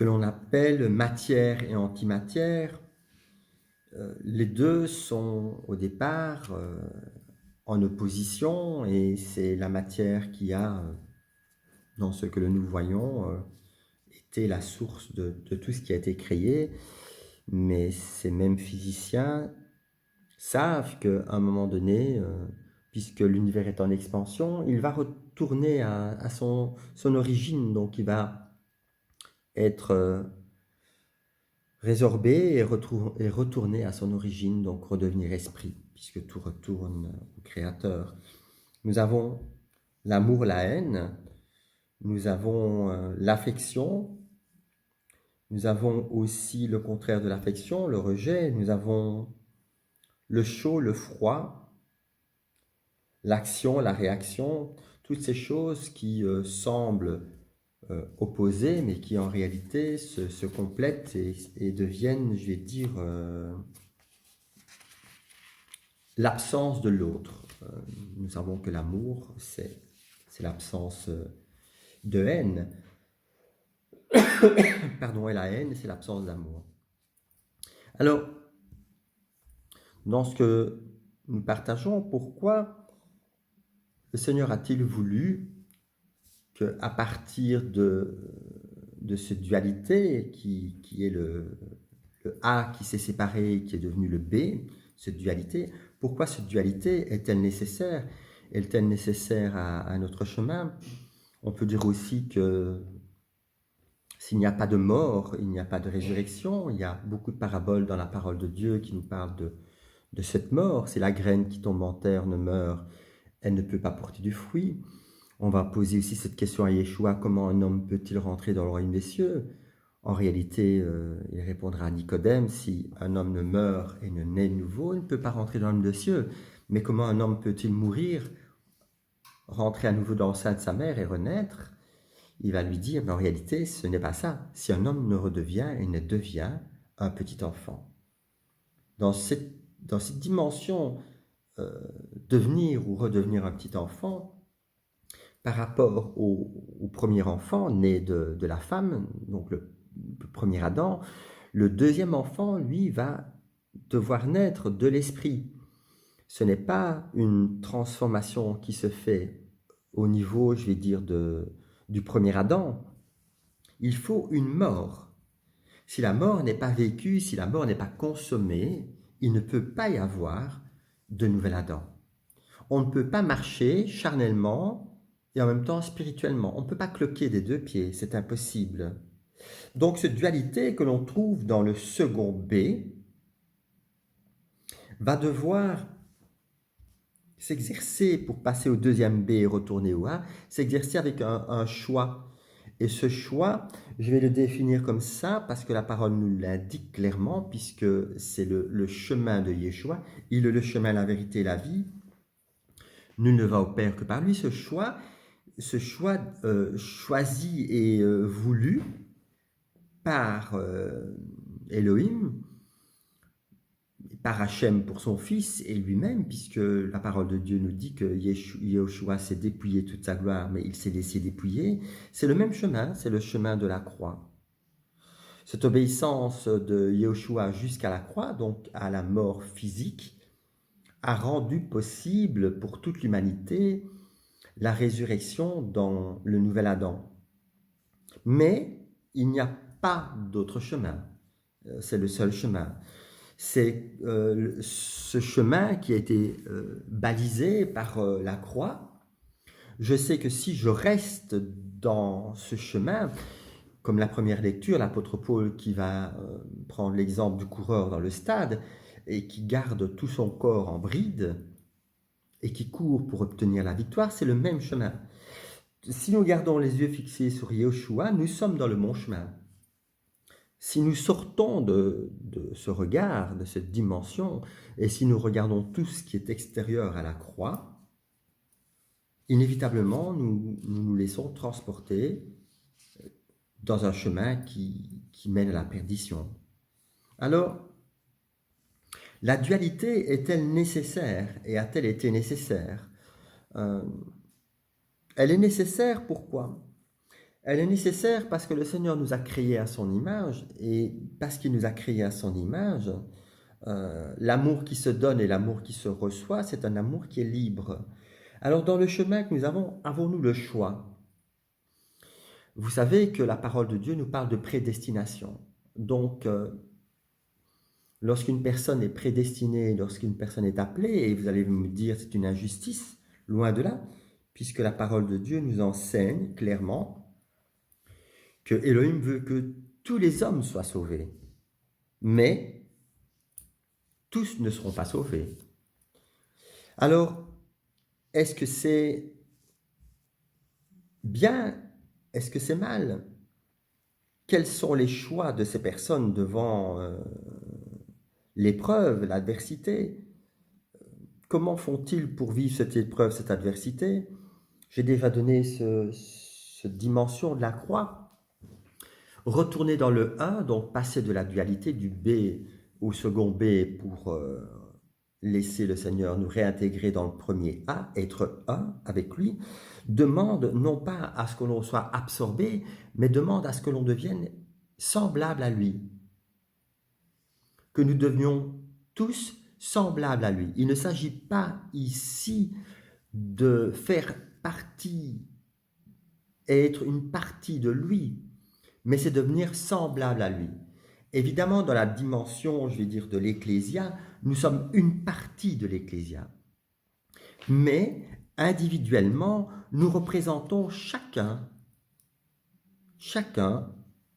que l'on appelle matière et antimatière. Les deux sont au départ en opposition, et c'est la matière qui a, dans ce que nous voyons, été la source de tout ce qui a été créé. Mais ces mêmes physiciens savent qu'à un moment donné, puisque l'univers est en expansion, il va retourner à son origine, donc il va être résorber et retourner à son origine, donc redevenir esprit, puisque tout retourne au Créateur. Nous avons l'amour, la haine, nous avons l'affection, nous avons aussi le contraire de l'affection, le rejet, nous avons le chaud, le froid, l'action, la réaction, toutes ces choses qui semblent opposées, mais qui en réalité se complètent et deviennent, je vais dire, l'absence de l'autre. Nous savons que l'amour, c'est l'absence de haine. Pardon, et la haine, c'est l'absence d'amour. Alors, dans ce que nous partageons, pourquoi le Seigneur a-t-il voulu qu'à partir de cette dualité qui est le A qui s'est séparé, qui est devenu le B, cette dualité, pourquoi cette dualité est-elle nécessaire? Est-elle nécessaire à notre chemin? On peut dire aussi que s'il n'y a pas de mort, il n'y a pas de résurrection. Il y a beaucoup de paraboles dans la parole de Dieu qui nous parlent de cette mort. Si la graine qui tombe en terre ne meurt, elle ne peut pas porter du fruit. On va poser aussi cette question à Yeshua, comment un homme peut-il rentrer dans le royaume des cieux? En réalité, il répondra à Nicodème, si un homme ne meurt et ne naît de nouveau, il ne peut pas rentrer dans le royaume des cieux. Mais comment un homme peut-il mourir, rentrer à nouveau dans le sein de sa mère et renaître? Il va lui dire, mais en réalité, ce n'est pas ça. Si un homme ne redevient et ne devient un petit enfant. Dans cette dimension, devenir ou redevenir un petit enfant, par rapport au premier enfant né de la femme, donc le premier Adam, le deuxième enfant, lui, va devoir naître de l'esprit. Ce n'est pas une transformation qui se fait au niveau, je vais dire, du premier Adam. Il faut une mort. Si la mort n'est pas vécue, si la mort n'est pas consommée, il ne peut pas y avoir de nouvel Adam. On ne peut pas marcher charnellement et en même temps spirituellement. On ne peut pas cloquer des deux pieds, c'est impossible. Donc cette dualité que l'on trouve dans le second B va devoir s'exercer pour passer au deuxième B et retourner au A, s'exercer avec un choix. Et ce choix, je vais le définir comme ça parce que la parole nous l'indique clairement, puisque c'est le chemin de Yeshua. Il est le chemin, la vérité et la vie. Nul ne va au Père que par lui. Ce choix choisi et voulu par Elohim, par Hachem pour son fils et lui-même, puisque la parole de Dieu nous dit que Yeshua s'est dépouillé toute sa gloire, mais il s'est laissé dépouiller. C'est le même chemin, c'est le chemin de la croix. Cette obéissance de Yeshua jusqu'à la croix, donc à la mort physique, a rendu possible pour toute l'humanité la résurrection dans le nouvel Adam. Mais il n'y a pas d'autre chemin. C'est le seul chemin. C'est ce chemin qui a été balisé par la croix. Je sais que si je reste dans ce chemin, comme la première lecture, l'apôtre Paul qui va prendre l'exemple du coureur dans le stade et qui garde tout son corps en bride et qui court pour obtenir la victoire, c'est le même chemin. Si nous gardons les yeux fixés sur Yeshua, nous sommes dans le bon chemin. Si nous sortons de ce regard, de cette dimension, et si nous regardons tout ce qui est extérieur à la croix, inévitablement, nous laissons transporter dans un chemin qui mène à la perdition. Alors, la dualité est-elle nécessaire et a-t-elle été nécessaire? Elle est nécessaire, pourquoi? Elle est nécessaire parce que le Seigneur nous a créés à son image, et parce qu'il nous a créés à son image, l'amour qui se donne et l'amour qui se reçoit, c'est un amour qui est libre. Alors dans le chemin que nous avons-nous le choix? Vous savez que la parole de Dieu nous parle de prédestination. Donc, lorsqu'une personne est prédestinée, lorsqu'une personne est appelée, et vous allez me dire c'est une injustice, loin de là, puisque la parole de Dieu nous enseigne clairement que Elohim veut que tous les hommes soient sauvés, mais tous ne seront pas sauvés. Alors, est-ce que c'est bien? Est-ce que c'est mal? Quels sont les choix de ces personnes devant l'épreuve, l'adversité? Comment font-ils pour vivre cette épreuve, cette adversité? J'ai déjà donné cette dimension de la croix. Retourner dans le 1, donc passer de la dualité du B au second B pour laisser le Seigneur nous réintégrer dans le premier A, être un avec lui, demande non pas à ce que l'on soit absorbé, mais demande à ce que l'on devienne semblable à lui. Que nous devenions tous semblables à lui. Il ne s'agit pas ici de faire partie, être une partie de lui, mais c'est devenir semblable à lui. Évidemment, dans la dimension, je vais dire, de l'Ecclésia, nous sommes une partie de l'Ecclésia. Mais individuellement, nous représentons chacun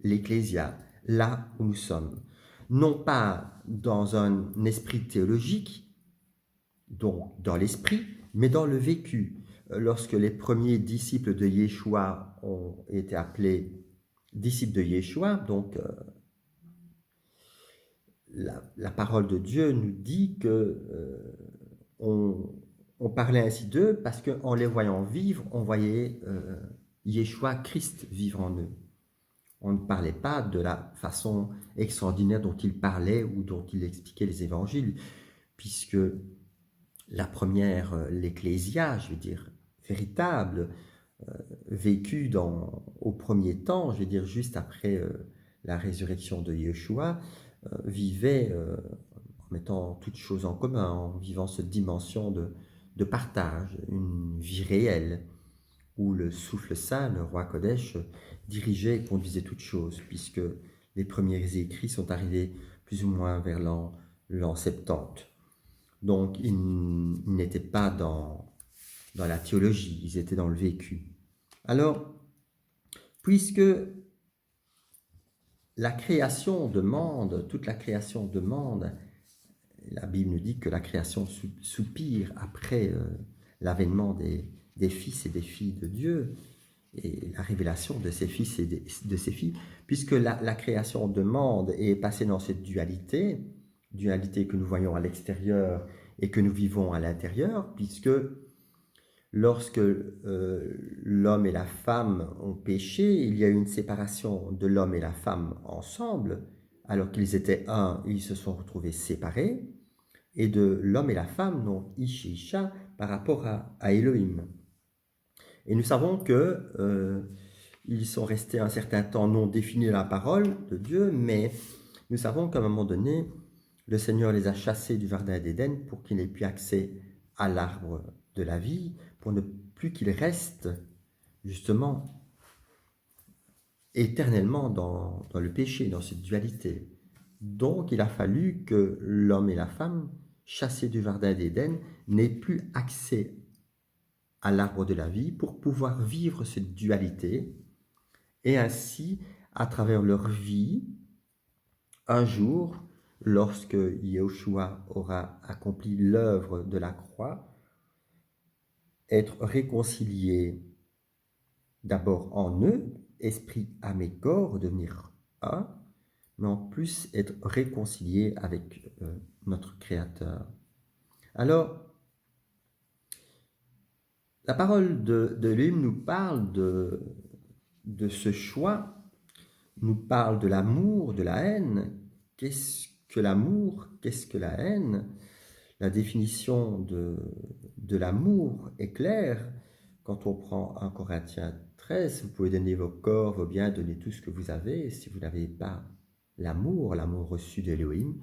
l'Ecclésia, là où nous sommes. Non pas dans un esprit théologique, donc dans l'esprit, mais dans le vécu. Lorsque les premiers disciples de Yeshua ont été appelés disciples de Yeshua, donc la parole de Dieu nous dit que on parlait ainsi d'eux parce qu'en les voyant vivre, on voyait Yeshua, Christ, vivre en eux. On ne parlait pas de la façon extraordinaire dont il parlait ou dont il expliquait les évangiles, puisque la première, l'Ecclésia, je veux dire, véritable, vécue au premier temps, je veux dire, juste après la résurrection de Yeshua, vivait en mettant toutes choses en commun, en vivant cette dimension de partage, une vie réelle, où le souffle saint, le roi Kodesh, dirigeait et conduisait toutes choses, puisque les premiers écrits sont arrivés plus ou moins vers l'an 70. Donc, ils n'étaient pas dans la théologie, ils étaient dans le vécu. Alors, puisque la création demande, toute la création demande, la Bible nous dit que la création soupire après l'avènement des fils et des filles de Dieu et la révélation de ses fils et de ses filles, puisque la création demande et est passée dans cette dualité que nous voyons à l'extérieur et que nous vivons à l'intérieur, puisque lorsque l'homme et la femme ont péché, il y a eu une séparation de l'homme et la femme ensemble, alors qu'ils étaient un, ils se sont retrouvés séparés, et de l'homme et la femme, donc Ish et Isha, par rapport à Elohim. Et nous savons que ils sont restés un certain temps non définis dans la parole de Dieu, mais nous savons qu'à un moment donné, le Seigneur les a chassés du jardin d'Éden pour qu'ils n'aient plus accès à l'arbre de la vie, pour ne plus qu'ils restent justement éternellement dans le péché, dans cette dualité. Donc il a fallu que l'homme et la femme, chassés du jardin d'Éden, n'aient plus accès à l'arbre de la vie pour pouvoir vivre cette dualité et ainsi, à travers leur vie, un jour, lorsque Yeshua aura accompli l'œuvre de la croix, être réconcilié d'abord en eux, esprit, âme et corps, devenir un, mais en plus être réconcilié avec notre Créateur. Alors, la parole de l'hymne nous parle de ce choix, nous parle de l'amour, de la haine. Qu'est-ce que l'amour? Qu'est-ce que la haine? La définition de l'amour est claire quand on prend 1 Corinthiens 13, vous pouvez donner vos corps, vos biens, donner tout ce que vous avez. Si vous n'avez pas l'amour reçu d'Élohim,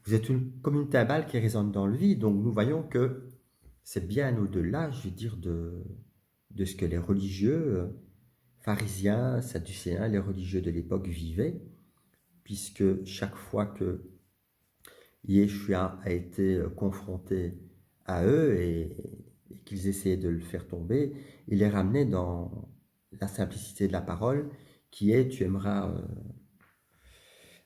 vous êtes comme une timbale qui résonne dans le vide. Donc nous voyons que c'est bien au-delà, je veux dire, de ce que les religieux, pharisiens, sadducéens, les religieux de l'époque vivaient, puisque chaque fois que Yeshua a été confronté à eux et qu'ils essayaient de le faire tomber, il les ramenait dans la simplicité de la parole, qui est « tu aimeras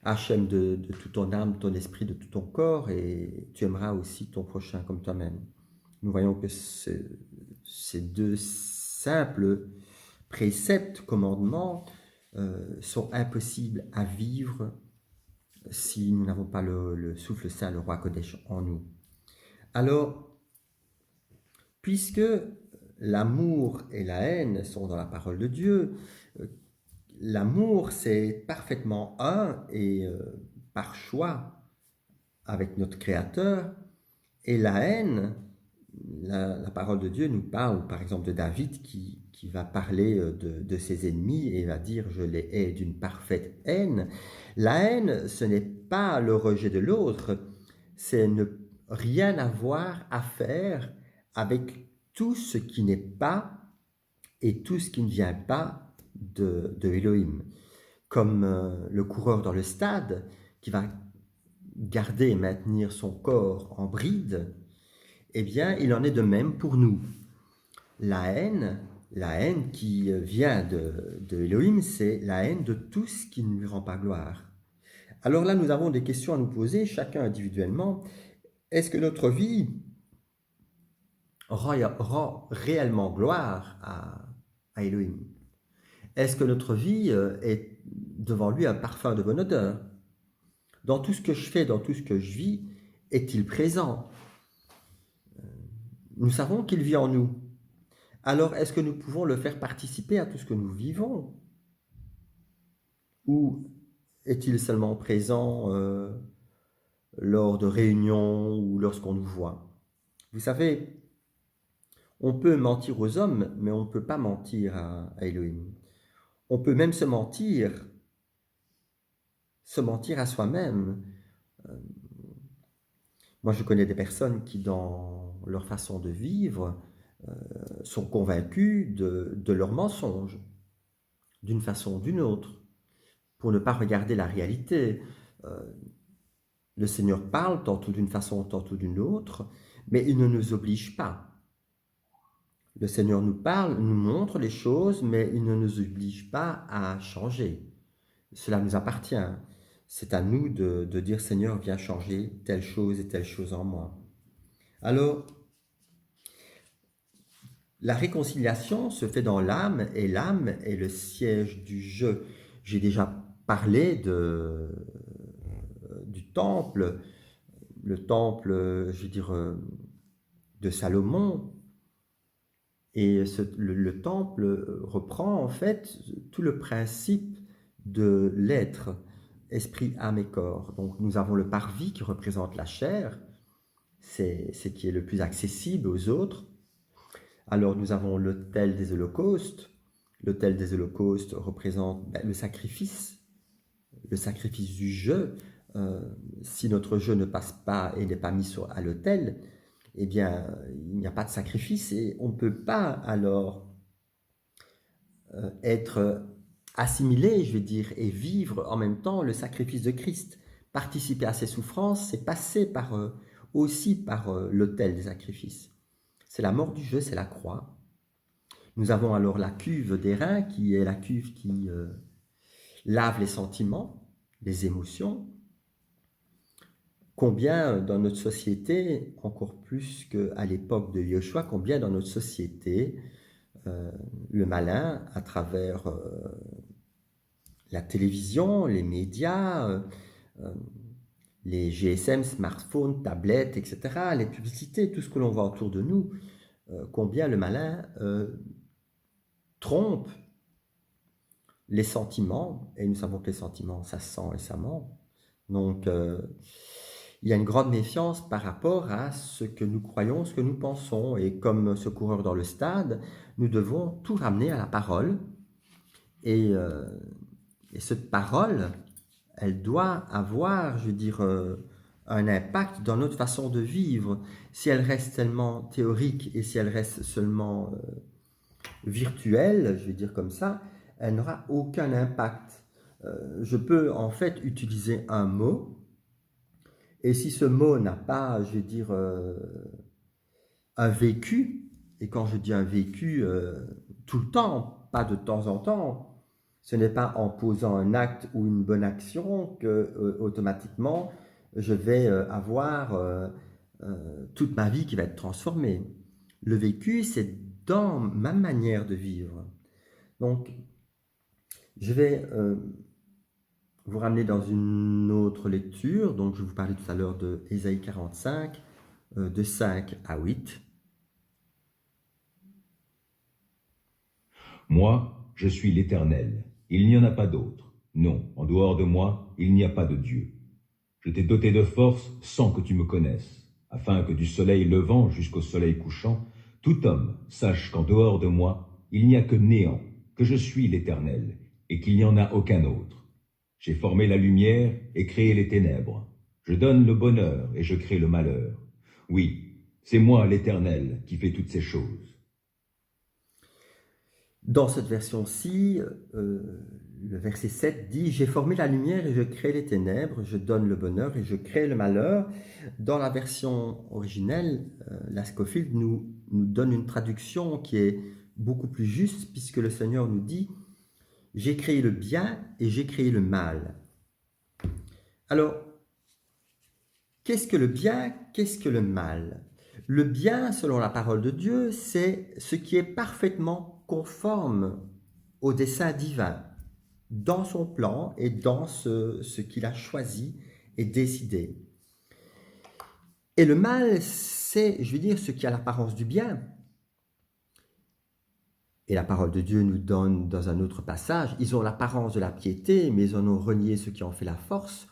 Hachem de toute ton âme, ton esprit, de tout ton corps, et tu aimeras aussi ton prochain comme toi-même ». Nous voyons que ces deux simples préceptes, commandements, sont impossibles à vivre si nous n'avons pas le souffle saint, le roi Kodesh en nous. Alors, puisque l'amour et la haine sont dans la parole de Dieu, l'amour c'est parfaitement un et par choix avec notre Créateur, et la haine, la parole de Dieu nous parle par exemple de David qui va parler de ses ennemis et va dire « je les hais d'une parfaite haine ». La haine, ce n'est pas le rejet de l'autre, c'est ne rien avoir à faire avec tout ce qui n'est pas et tout ce qui ne vient pas de Elohim. Comme le coureur dans le stade qui va garder et maintenir son corps en bride, eh bien, il en est de même pour nous. La haine qui vient de Elohim, c'est la haine de tout ce qui ne lui rend pas gloire. Alors là, nous avons des questions à nous poser, chacun individuellement. Est-ce que notre vie rend réellement gloire à Elohim? Est-ce que notre vie est devant lui un parfum de bonne odeur? Dans tout ce que je fais, dans tout ce que je vis, est-il présent? Nous savons qu'il vit en nous. Alors, est-ce que nous pouvons le faire participer à tout ce que nous vivons? Ou est-il seulement présent lors de réunions ou lorsqu'on nous voit? Vous savez, on peut mentir aux hommes, mais on ne peut pas mentir à Elohim. On peut même se mentir à soi-même. Moi, je connais des personnes qui, dans leur façon de vivre, sont convaincus de leurs mensonges, d'une façon ou d'une autre, pour ne pas regarder la réalité. Le Seigneur parle tantôt d'une façon, tantôt d'une autre, mais il ne nous oblige pas. Le Seigneur nous parle, nous montre les choses, mais il ne nous oblige pas à changer. Cela nous appartient. C'est à nous de dire « Seigneur, viens changer telle chose et telle chose en moi ». Alors, la réconciliation se fait dans l'âme, et l'âme est le siège du jeu. J'ai déjà parlé du temple, le temple, je veux dire, de Salomon. Et le temple reprend en fait tout le principe de l'être, esprit, âme et corps. Donc nous avons le parvis qui représente la chair, c'est ce qui est le plus accessible aux autres. Alors nous avons l'autel des holocaustes. L'autel des holocaustes représente le sacrifice du jeu. Si notre jeu ne passe pas et n'est pas mis à l'autel, eh bien, il n'y a pas de sacrifice et on ne peut pas alors être assimilé, je veux dire, et vivre en même temps le sacrifice de Christ. Participer à ses souffrances, c'est passer aussi par l'autel des sacrifices. C'est la mort du jeu, c'est la croix. Nous avons alors la cuve des reins, qui est la cuve qui lave les sentiments, les émotions. Combien dans notre société, encore plus qu'à l'époque de Yoshua, combien dans notre société, le malin, à travers la télévision, les médias, les GSM, smartphones, tablettes, etc., les publicités, tout ce que l'on voit autour de nous, combien le malin trompe les sentiments, et nous savons que les sentiments, ça sent et ça ment. Donc, il y a une grande méfiance par rapport à ce que nous croyons, ce que nous pensons. Et comme ce coureur dans le stade, nous devons tout ramener à la parole Et, euh, et cette parole, elle doit avoir, je veux dire, un impact dans notre façon de vivre. Si elle reste tellement théorique et si elle reste seulement virtuelle, je vais dire comme ça, elle n'aura aucun impact. Je peux en fait utiliser un mot, et si ce mot n'a pas, je vais dire, un vécu, et quand je dis un vécu, tout le temps, pas de temps en temps, ce n'est pas en posant un acte ou une bonne action que automatiquement je vais avoir toute ma vie qui va être transformée. Le vécu, c'est dans ma manière de vivre. Donc, je vais vous ramener dans une autre lecture. Donc, je vous parlais tout à l'heure de Ésaïe 45, de 5 à 8. Moi, je suis l'Éternel. Il n'y en a pas d'autre. Non, en dehors de moi, il n'y a pas de Dieu. Je t'ai doté de force sans que tu me connaisses, afin que du soleil levant jusqu'au soleil couchant, tout homme sache qu'en dehors de moi, il n'y a que néant, que je suis l'Éternel, et qu'il n'y en a aucun autre. J'ai formé la lumière et créé les ténèbres. Je donne le bonheur et je crée le malheur. Oui, c'est moi l'Éternel qui fais toutes ces choses. Dans cette version-ci, le verset 7 dit « J'ai formé la lumière et je crée les ténèbres, je donne le bonheur et je crée le malheur ». Dans la version originelle, la Scofield nous donne une traduction qui est beaucoup plus juste, puisque le Seigneur nous dit « J'ai créé le bien et j'ai créé le mal ». Alors, qu'est-ce que le bien? Qu'est-ce que le mal? Le bien, selon la parole de Dieu, c'est ce qui est parfaitement conforme au dessein divin, dans son plan et dans ce qu'il a choisi et décidé. Et le mal, c'est, je veux dire, ce qui a l'apparence du bien. Et la parole de Dieu nous donne dans un autre passage, ils ont l'apparence de la piété, mais ils en ont renié ce qui en fait la force.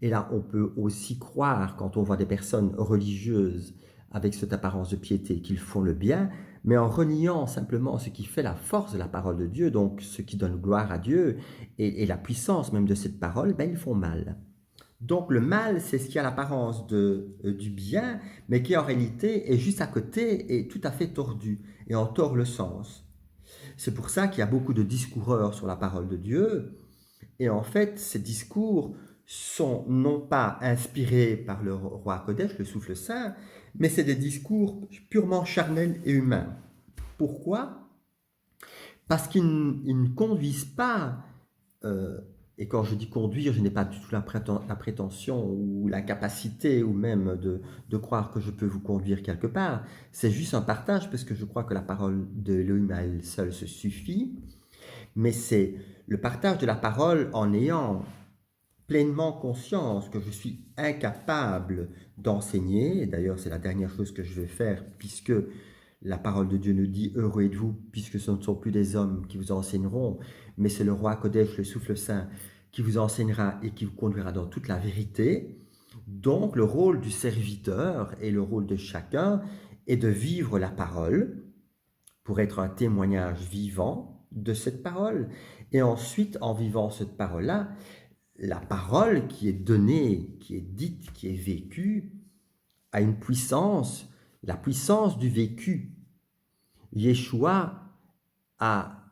Et là, on peut aussi croire, quand on voit des personnes religieuses avec cette apparence de piété, qu'ils font le bien, mais en reniant simplement ce qui fait la force de la parole de Dieu, donc ce qui donne gloire à Dieu, et la puissance même de cette parole, ben, ils font mal. Donc le mal, c'est ce qui a l'apparence du bien, mais qui en réalité est juste à côté et tout à fait tordu, et en tord le sens. C'est pour ça qu'il y a beaucoup de discoureurs sur la parole de Dieu, et en fait, ces discours sont non pas inspirés par le roi Kodesh, le souffle saint, mais c'est des discours purement charnels et humains. Pourquoi? Parce qu'ils ne conduisent pas, et quand je dis conduire, je n'ai pas du tout la prétention ou la capacité ou même de croire que je peux vous conduire quelque part. C'est juste un partage, parce que je crois que la parole de Elohim à elle seule se suffit, mais c'est le partage de la parole en ayant pleinement conscience que je suis incapable d'enseigner. Et d'ailleurs, c'est la dernière chose que je vais faire, puisque la parole de Dieu nous dit « Heureux êtes-vous, puisque ce ne sont plus des hommes qui vous enseigneront, mais c'est le roi Kodesh, le souffle saint, qui vous enseignera et qui vous conduira dans toute la vérité. » Donc, le rôle du serviteur et le rôle de chacun est de vivre la parole pour être un témoignage vivant de cette parole. Et ensuite, en vivant cette parole-là, la parole qui est donnée, qui est dite, qui est vécue, a une puissance, la puissance du vécu. Yeshua a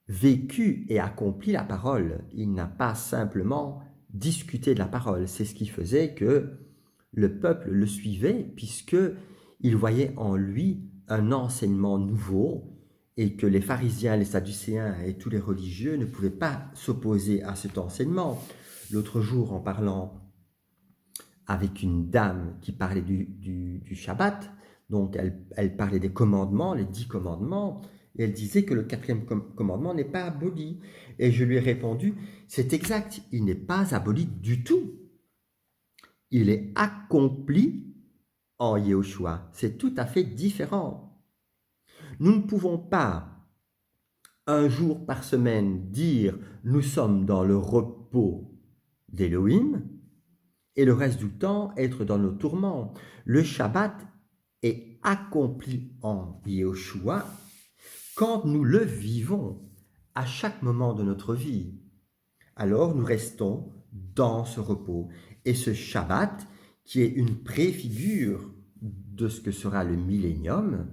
vécu et accompli la parole. Il n'a pas simplement discuté de la parole. C'est ce qui faisait que le peuple le suivait, puisqu'il voyait en lui un enseignement nouveau, et que les pharisiens, les sadducéens et tous les religieux ne pouvaient pas s'opposer à cet enseignement. L'autre jour, en parlant avec une dame qui parlait du Shabbat, donc elle parlait des commandements, les 10 commandements, et elle disait que le 4e commandement n'est pas aboli. Et je lui ai répondu, c'est exact, il n'est pas aboli du tout. Il est accompli en Yehoshua. C'est tout à fait différent. Nous ne pouvons pas, un jour par semaine, dire « nous sommes dans le repos d'Élohim » et le reste du temps être dans nos tourments. Le Shabbat est accompli en Yehoshua quand nous le vivons. à chaque moment de notre vie. Alors nous restons dans ce repos. Et ce Shabbat, qui est une préfigure de ce que sera le millénium,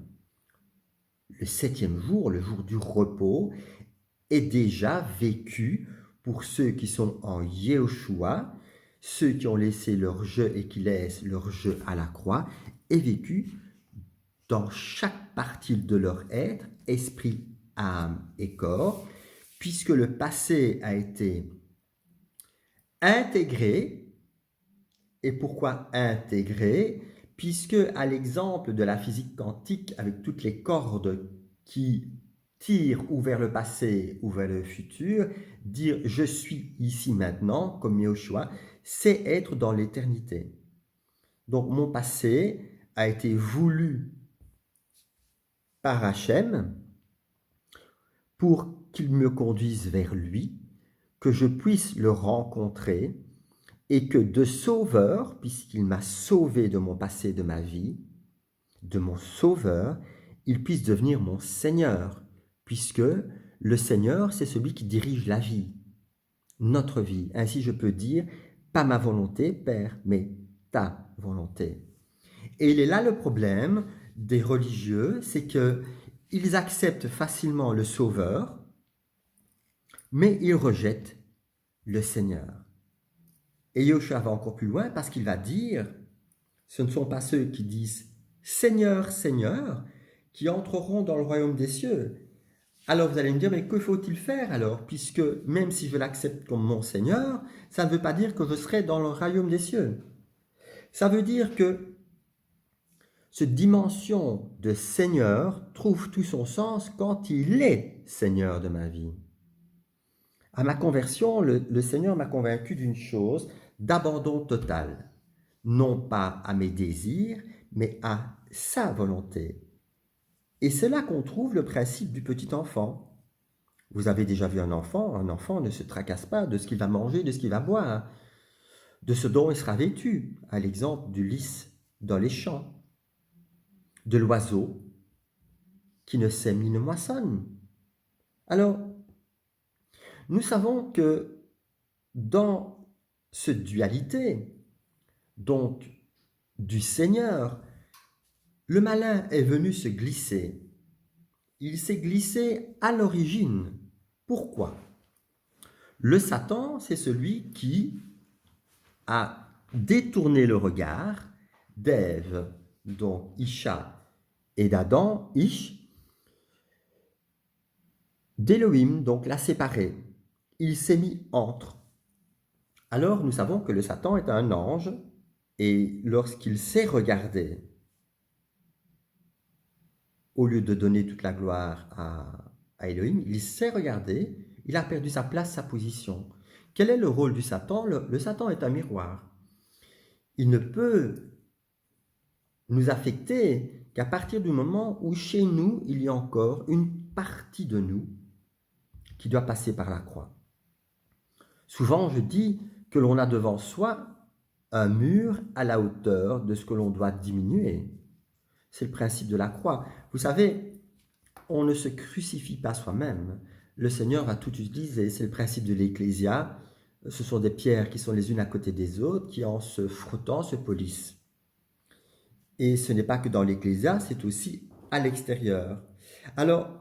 le 7e jour, le jour du repos, est déjà vécu pour ceux qui sont en Yehoshua, ceux qui ont laissé leur jeu et qui laissent leur jeu à la croix, est vécu dans chaque partie de leur être, esprit, âme et corps, puisque le passé a été intégré. Et pourquoi intégré? Puisque, à l'exemple de la physique quantique, avec toutes les cordes qui tirent ou vers le passé ou vers le futur, dire « je suis ici maintenant », comme Yehoshua, c'est être dans l'éternité. Donc mon passé a été voulu par Hachem pour qu'il me conduise vers lui, que je puisse le rencontrer et que de sauveur, puisqu'il m'a sauvé de mon passé, de ma vie, de mon sauveur, il puisse devenir mon Seigneur, puisque le Seigneur, c'est celui qui dirige la vie, notre vie. Ainsi je peux dire, pas ma volonté, Père, mais ta volonté. Et il est là le problème des religieux, c'est qu'ils acceptent facilement le Sauveur, mais ils rejettent le Seigneur. Et Yehoshua va encore plus loin parce qu'il va dire, ce ne sont pas ceux qui disent « Seigneur, Seigneur » qui entreront dans le royaume des cieux. Alors vous allez me dire, mais que faut-il faire alors? Puisque même si je l'accepte comme mon Seigneur, ça ne veut pas dire que je serai dans le royaume des cieux. Ça veut dire que cette dimension de Seigneur trouve tout son sens quand il est Seigneur de ma vie. À ma conversion, le Seigneur m'a convaincu d'une chose, d'abandon total, non pas à mes désirs, mais à sa volonté. Et c'est là qu'on trouve le principe du petit enfant. Vous avez déjà vu un enfant ne se tracasse pas de ce qu'il va manger, de ce qu'il va boire, de ce dont il sera vêtu, à l'exemple du lys dans les champs, de l'oiseau qui ne sème ni ne moissonne. Alors, nous savons que dans cette dualité, donc du Seigneur, le malin est venu se glisser. Il s'est glissé à l'origine. Pourquoi? Le Satan, c'est celui qui a détourné le regard d'Ève, donc Isha, et d'Adam, Ish, d'Élohim, donc l'a séparé. Il s'est mis entre. Alors nous savons que le Satan est un ange, et lorsqu'il s'est regardé, au lieu de donner toute la gloire à Elohim, il s'est regardé, il a perdu sa place, sa position. Quel est le rôle du Satan? Le Satan est un miroir. Il ne peut nous affecter qu'à partir du moment où chez nous, il y a encore une partie de nous qui doit passer par la croix. Souvent, je dis que l'on a devant soi un mur à la hauteur de ce que l'on doit diminuer. C'est le principe de la croix. Vous savez, on ne se crucifie pas soi-même. Le Seigneur va tout utiliser. C'est le principe de l'Ecclésia. Ce sont des pierres qui sont les unes à côté des autres, qui en se frottant se polissent. Et ce n'est pas que dans l'Ecclésia, c'est aussi à l'extérieur. Alors,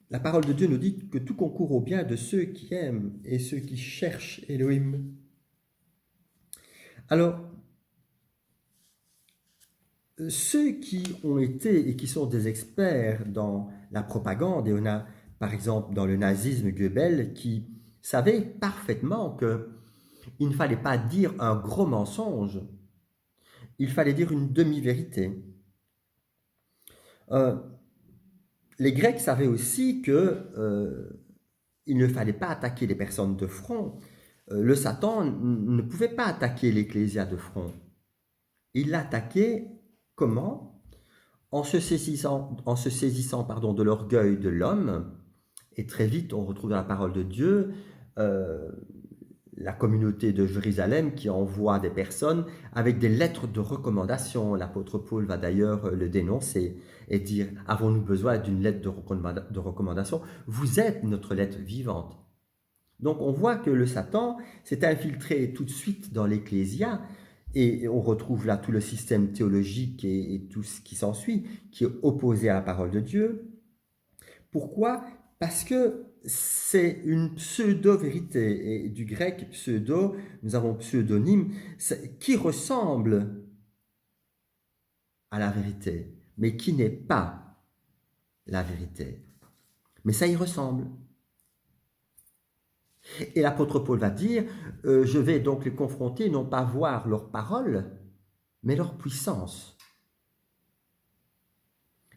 la parole de Dieu nous dit que tout concourt au bien de ceux qui aiment et ceux qui cherchent Elohim. Alors, ceux qui ont été et qui sont des experts dans la propagande, et on a par exemple dans le nazisme Goebbels qui savait parfaitement qu'il ne fallait pas dire un gros mensonge, il fallait dire une demi-vérité. Les Grecs savaient aussi qu'il ne fallait pas attaquer les personnes de front. Le Satan ne pouvait pas attaquer l'Ecclésia de front. Il l'attaquait comment? En se saisissant de l'orgueil de l'homme. Et très vite, on retrouve dans la parole de Dieu la communauté de Jérusalem qui envoie des personnes avec des lettres de recommandation. L'apôtre Paul va d'ailleurs le dénoncer et dire « Avons-nous besoin d'une lettre de recommandation? Vous êtes notre lettre vivante. » Donc on voit que le Satan s'est infiltré tout de suite dans l'Ecclésia et on retrouve là tout le système théologique et tout ce qui s'ensuit, qui est opposé à la parole de Dieu. Pourquoi? Parce que c'est une pseudo-vérité, et du grec pseudo, nous avons pseudonyme, qui ressemble à la vérité, mais qui n'est pas la vérité. Mais ça y ressemble. Et l'apôtre Paul va dire, je vais donc les confronter, non pas voir leur parole, mais leur puissance.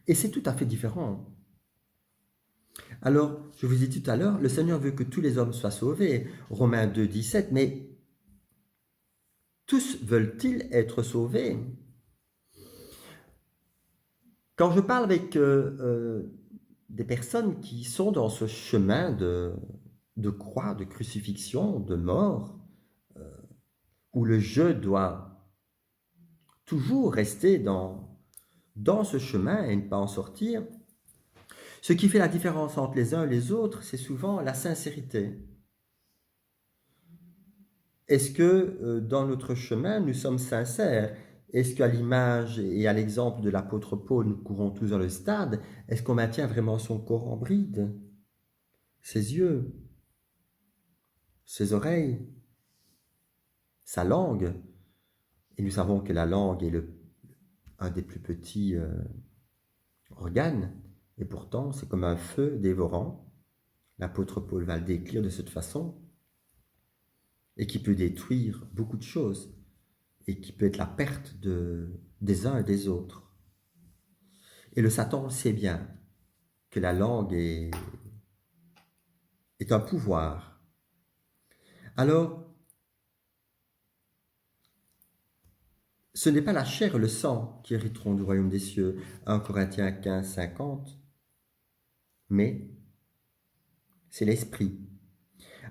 Et c'est tout à fait différent. Alors, je vous ai dit tout à l'heure, le Seigneur veut que tous les hommes soient sauvés. Romains 2, 17, mais tous veulent-ils être sauvés? Quand je parle avec des personnes qui sont dans ce chemin de croix, de crucifixion, de mort, où le je doit toujours rester dans ce chemin et ne pas en sortir, ce qui fait la différence entre les uns et les autres, c'est souvent la sincérité. Est-ce que dans notre chemin, nous sommes sincères? Est-ce qu'à l'image et à l'exemple de l'apôtre Paul, nous courons tous dans le stade? Est-ce qu'on maintient vraiment son corps en bride? Ses yeux, ses oreilles, sa langue? Et nous savons que la langue est un des plus petits organes. Et pourtant, c'est comme un feu dévorant. L'apôtre Paul va le décrire de cette façon. Et qui peut détruire beaucoup de choses. Et qui peut être la perte des uns et des autres. Et le Satan sait bien que la langue est un pouvoir. Alors, ce n'est pas la chair et le sang qui hériteront du royaume des cieux, 1 Corinthiens 15, 50, mais c'est l'esprit.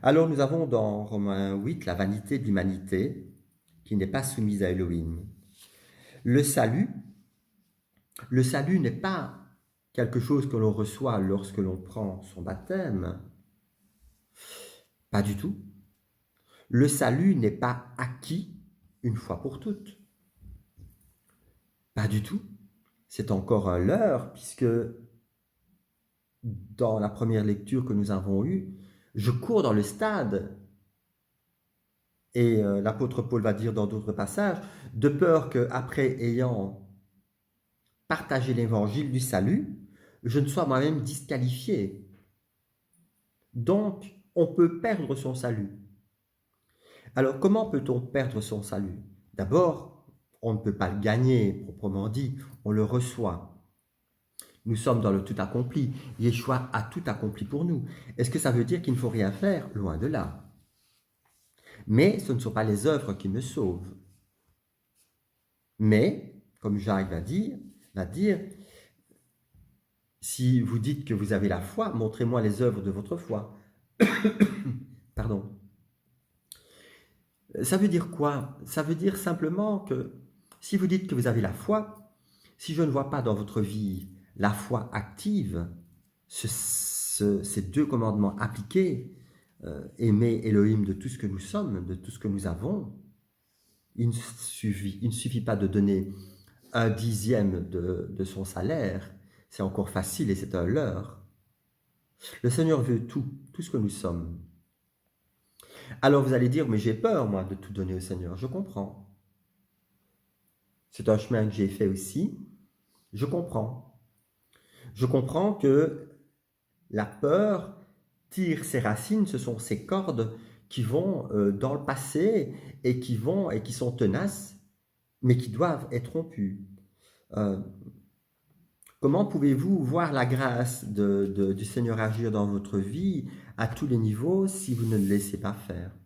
Alors nous avons dans Romains 8 la vanité de l'humanité qui n'est pas soumise à Elohim. Le salut n'est pas quelque chose que l'on reçoit lorsque l'on prend son baptême. Pas du tout. Le salut n'est pas acquis une fois pour toutes. Pas du tout. C'est encore un leurre, puisque dans la première lecture que nous avons eue, je cours dans le stade. Et l'apôtre Paul va dire dans d'autres passages, de peur qu'après ayant partagé l'évangile du salut, je ne sois moi-même disqualifié. Donc, on peut perdre son salut. Alors, comment peut-on perdre son salut? D'abord, on ne peut pas le gagner, proprement dit, on le reçoit. Nous sommes dans le tout accompli. Yeshua a tout accompli pour nous. Est-ce que ça veut dire qu'il ne faut rien faire? Loin de là. Mais ce ne sont pas les œuvres qui me sauvent. Mais, comme Jacques va dire, si vous dites que vous avez la foi, montrez-moi les œuvres de votre foi. Pardon. Ça veut dire quoi? Ça veut dire simplement que si vous dites que vous avez la foi, si je ne vois pas dans votre vie la foi active, ces deux commandements appliqués, aimer Elohim de tout ce que nous sommes, de tout ce que nous avons, il ne suffit pas de donner 1/10 de son salaire, c'est encore facile et c'est un leurre. Le Seigneur veut tout ce que nous sommes. Alors vous allez dire, mais j'ai peur moi de tout donner au Seigneur, je comprends. C'est un chemin que j'ai fait aussi, je comprends. Je comprends que la peur tire ses racines, ce sont ces cordes qui vont dans le passé et qui sont tenaces, mais qui doivent être rompues. Comment pouvez-vous voir la grâce du Seigneur agir dans votre vie à tous les niveaux si vous ne le laissez pas faire?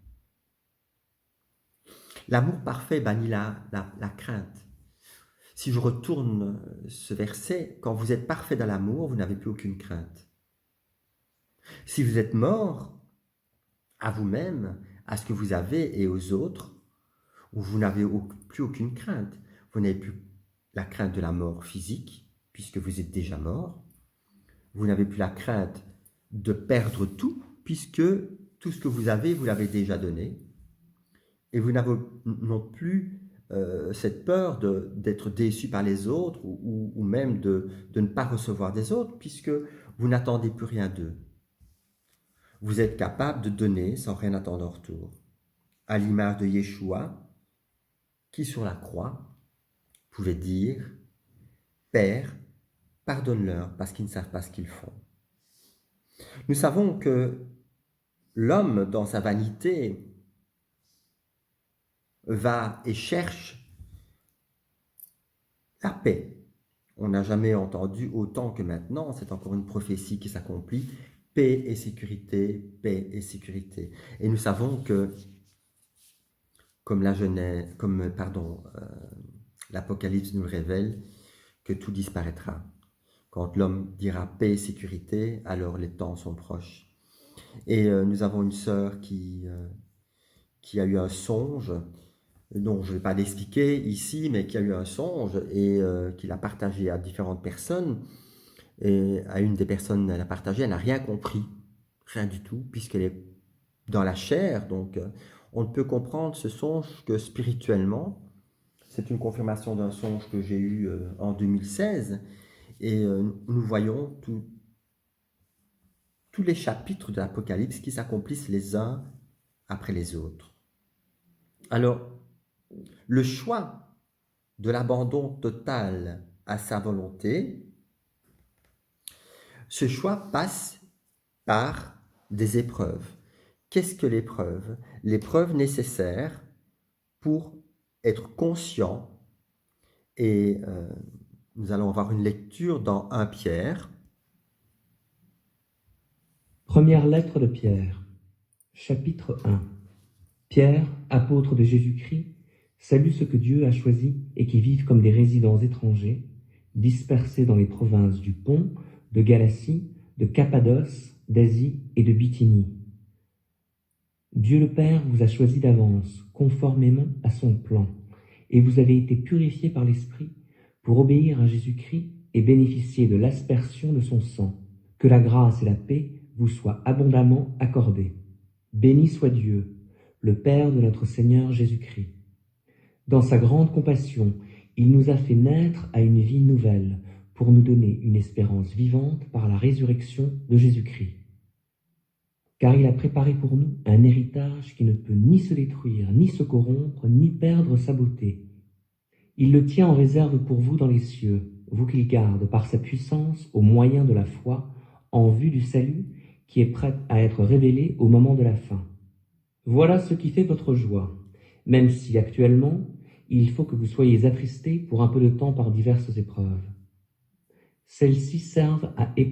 L'amour parfait bannit la crainte. Si je retourne ce verset, quand vous êtes parfait dans l'amour, vous n'avez plus aucune crainte. Si vous êtes mort à vous-même, à ce que vous avez et aux autres, où vous n'avez plus aucune crainte. Vous n'avez plus la crainte de la mort physique, puisque vous êtes déjà mort. Vous n'avez plus la crainte de perdre tout, puisque tout ce que vous avez, vous l'avez déjà donné. Et vous n'avez non plus cette peur d'être déçu par les autres ou même de ne pas recevoir des autres, puisque vous n'attendez plus rien d'eux. Vous êtes capable de donner sans rien attendre en retour, à l'image de Yeshua, qui sur la croix pouvait dire « Père, pardonne-leur parce qu'ils ne savent pas ce qu'ils font ». Nous savons que l'homme, dans sa vanité, va et cherche la paix. On n'a jamais entendu autant que maintenant, c'est encore une prophétie qui s'accomplit, paix et sécurité, paix et sécurité. Et nous savons que, comme l'Apocalypse nous le révèle, que tout disparaîtra. Quand l'homme dira paix et sécurité, alors les temps sont proches. Et nous avons une sœur qui a eu un songe, dont je ne vais pas l'expliquer ici, mais qui a eu un songe et qui l'a partagé à différentes personnes. Et à une des personnes, elle a partagé, elle n'a rien compris, rien du tout, puisqu'elle est dans la chair. Donc, on ne peut comprendre ce songe que spirituellement. C'est une confirmation d'un songe que j'ai eu en 2016. Et nous voyons tous les chapitres de l'Apocalypse qui s'accomplissent les uns après les autres. Alors, le choix de l'abandon total à sa volonté, ce choix passe par des épreuves. Qu'est-ce que l'épreuve? L'épreuve nécessaire pour être conscient. Et nous allons avoir une lecture dans 1 Pierre. Première lettre de Pierre, chapitre 1. Pierre, apôtre de Jésus-Christ, salue ceux que Dieu a choisis et qui vivent comme des résidents étrangers, dispersés dans les provinces du Pont, de Galatie, de Cappadoce, d'Asie et de Bithynie. Dieu le Père vous a choisis d'avance, conformément à son plan, et vous avez été purifiés par l'Esprit pour obéir à Jésus-Christ et bénéficier de l'aspersion de son sang. Que la grâce et la paix vous soient abondamment accordées. Béni soit Dieu, le Père de notre Seigneur Jésus-Christ. Dans sa grande compassion, il nous a fait naître à une vie nouvelle pour nous donner une espérance vivante par la résurrection de Jésus-Christ. Car il a préparé pour nous un héritage qui ne peut ni se détruire, ni se corrompre, ni perdre sa beauté. Il le tient en réserve pour vous dans les cieux, vous qu'il garde par sa puissance au moyen de la foi, en vue du salut qui est prêt à être révélé au moment de la fin. Voilà ce qui fait votre joie, même si actuellement, il faut que vous soyez attristés pour un peu de temps par diverses épreuves. Celles-ci servent à éprouver